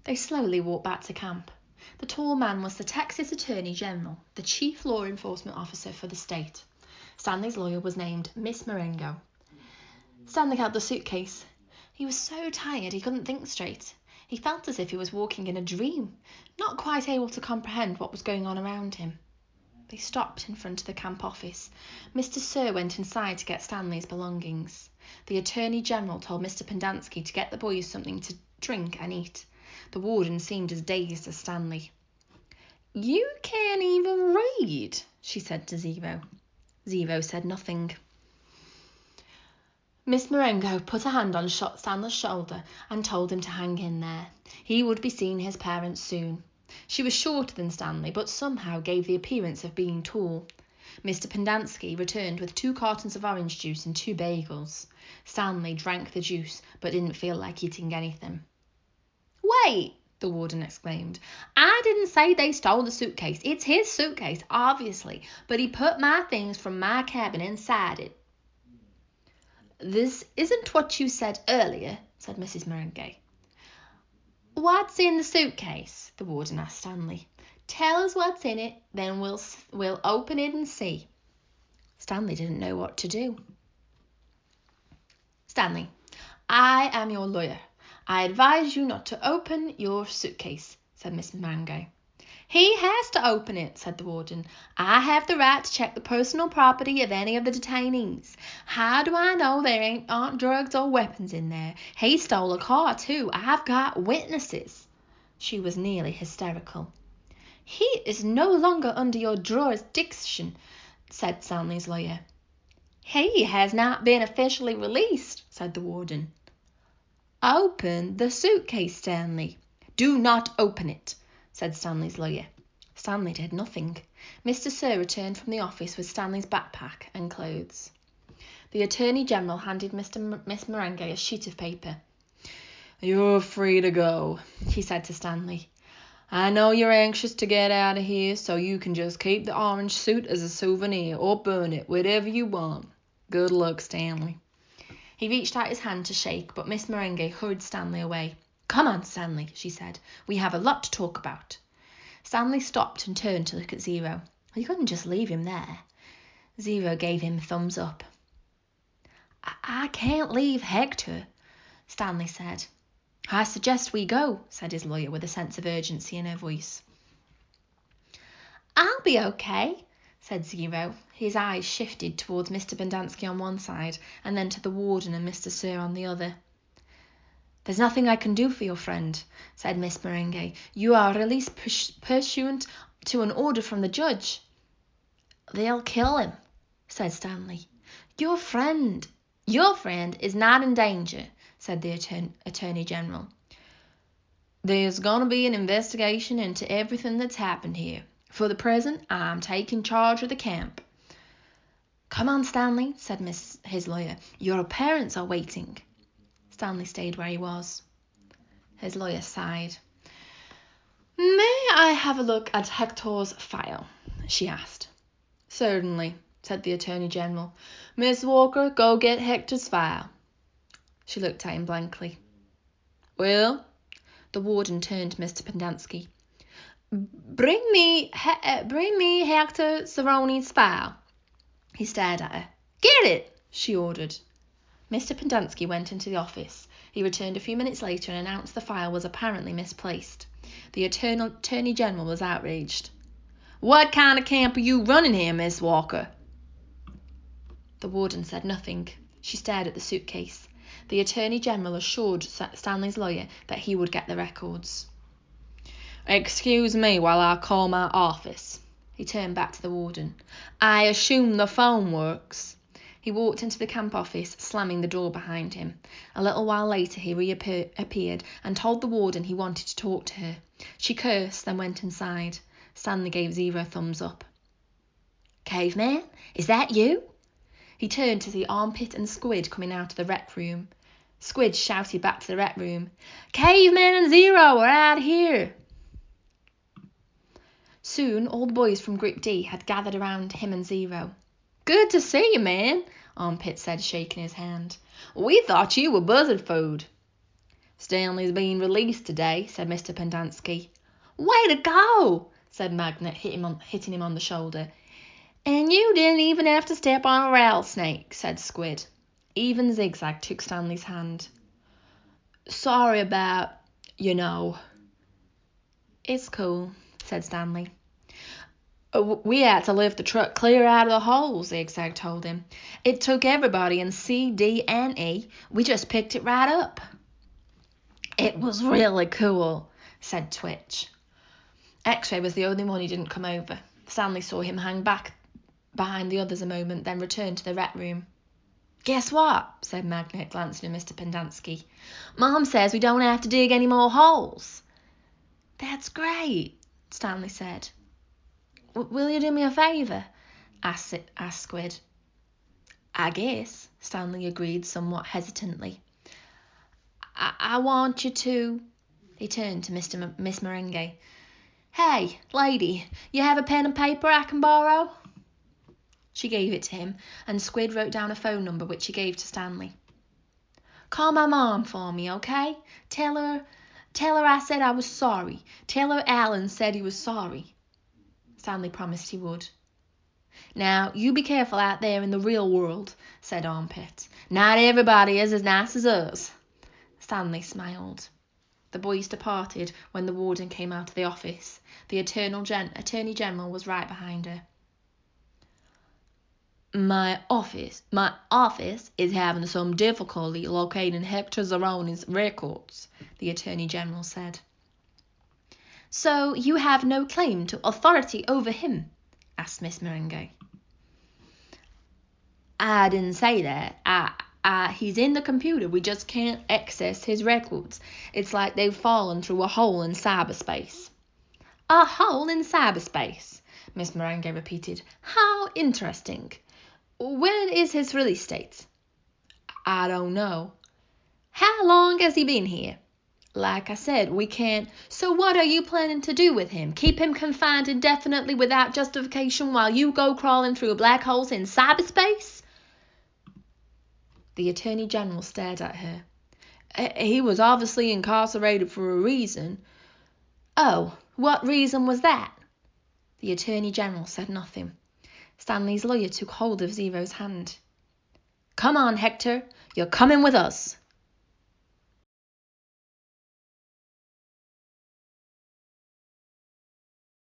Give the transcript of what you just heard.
They slowly walked back to camp. The tall man was the Texas Attorney General, the chief law enforcement officer for the state. Stanley's lawyer was named Miss Marengo. Stanley held the suitcase. He was so tired he couldn't think straight. He felt as if he was walking in a dream, not quite able to comprehend what was going on around him. They stopped in front of the camp office. Mr. Sir went inside to get Stanley's belongings. The Attorney General told Mr. Pendanski to get the boys something to drink and eat. The warden seemed as dazed as Stanley. "You can't even read," she said to Zero. Zero said nothing. Miss Marengo put a hand on Stanley's shoulder and told him to hang in there. He would be seeing his parents soon. She was shorter than Stanley, but somehow gave the appearance of being tall. Mr. Pendanski returned with 2 cartons of orange juice and 2 bagels. Stanley drank the juice, but didn't feel like eating anything. "Wait!" the warden exclaimed. "I didn't say they stole the suitcase. It's his suitcase, obviously, but he put my things from my cabin inside it." "This isn't what you said earlier," said Mrs. Marengo. "What's in the suitcase?" the warden asked Stanley. "Tell us what's in it, then we'll open it and see." Stanley didn't know what to do. "Stanley, I am your lawyer. I advise you not to open your suitcase," said Miss Marengo. "He has to open it," said the warden. "I have the right to check the personal property of any of the detainees. How do I know there aren't drugs or weapons in there? He stole a car too. I've got witnesses." She was nearly hysterical. "He is no longer under your jurisdiction," said Stanley's lawyer. "He has not been officially released," said the warden. "Open the suitcase, Stanley." "Do not open it," said Stanley's lawyer. Stanley did nothing. Mr. Sir returned from the office with Stanley's backpack and clothes. The Attorney General handed Miss Marengo a sheet of paper. "You're free to go," he said to Stanley. "I know you're anxious to get out of here, so you can just keep the orange suit as a souvenir or burn it, whatever you want. Good luck, Stanley." He reached out his hand to shake, but Miss Marengo hurried Stanley away. "Come on, Stanley," she said. "We have a lot to talk about." Stanley stopped and turned to look at Zero. He couldn't just leave him there. Zero gave him a thumbs up. I can't leave Hector," Stanley said. "I suggest we go," said his lawyer with a sense of urgency in her voice. "I'll be okay," said Zero. His eyes shifted towards Mr. Pendanski on one side and then to the warden and Mr. Sir on the other. "There's nothing I can do for your friend," said Miss Marengo. "You are released pursuant to an order from the judge." "They'll kill him," said Stanley. Your friend is not in danger," said the Attorney General. "There's going to be an investigation into everything that's happened here. For the present, I'm taking charge of the camp." "Come on, Stanley," said his lawyer. "Your parents are waiting." Stanley stayed where he was. His lawyer sighed. "May I have a look at Hector's file?" she asked. "Certainly," said the Attorney General. "Miss Walker, go get Hector's file." She looked at him blankly. "Well?" The warden turned to Mr. Pendanski. Bring me Hector Cerrone's file." He stared at her. "Get it," she ordered. Mr. Pendanski went into the office. He returned a few minutes later and announced the file was apparently misplaced. The Attorney General was outraged. "What kind of camp are you running here, Miss Walker?" The warden said nothing. She stared at the suitcase. The Attorney General assured Stanley's lawyer that he would get the records. "Excuse me while I call my office." He turned back to the warden. "I assume the phone works." He walked into the camp office, slamming the door behind him. A little while later he reappeared and told the warden he wanted to talk to her. She cursed, then went inside. Stanley gave Zero a thumbs up. "Caveman, is that you?" He turned to see Armpit and Squid coming out of the rec room. Squid shouted back to the rec room, "Caveman and Zero are out here." Soon all the boys from Group D had gathered around him and Zero. "Good to see you, man," Armpit said, shaking his hand. "We thought you were buzzard food." Stanley's being released today, said Mr. Pendanski. Way to go, said Magnet, hitting him on the shoulder. And you didn't even have to step on a rattlesnake, said Squid. Even Zigzag took Stanley's hand. Sorry about, It's cool, said Stanley. We had to lift the truck clear out of the hole, Zigzag told him. It took everybody in C, D, and E. We just picked it right up. It was really cool, said Twitch. X-Ray was the only one who didn't come over. Stanley saw him hang back behind the others a moment, then returned to the rec room. Guess what? Said Magnet, glancing at Mr. Pendanski. Mom says we don't have to dig any more holes. That's great, Stanley said. Will you do me a favour? asked Squid. I guess, Stanley agreed somewhat hesitantly. I want you to... He turned to Miss Merengue. Hey, lady, you have a pen and paper I can borrow? She gave it to him, and Squid wrote down a phone number which he gave to Stanley. Call my mom for me, okay? Tell her I said I was sorry. Tell her Alan said he was sorry. Stanley promised he would. Now, you be careful out there in the real world, said Armpit. Not everybody is as nice as us. Stanley smiled. The boys departed when the warden came out of the office. The Attorney General was right behind her. My office is having some difficulty locating Hector Zeroni's records, the Attorney General said. So you have no claim to authority over him? Asked Miss Merengue. I didn't say that. He's in the computer. We just can't access his records. It's like they've fallen through a hole in cyberspace. A hole in cyberspace, Miss Merengue repeated. How interesting. When is his release date? I don't know. How long has he been here? Like I said, we can't... So what are you planning to do with him? Keep him confined indefinitely without justification while you go crawling through black holes in cyberspace? The Attorney General stared at her. He was obviously incarcerated for a reason. Oh, what reason was that? The Attorney General said nothing. Stanley's lawyer took hold of Zero's hand. Come on, Hector. You're coming with us.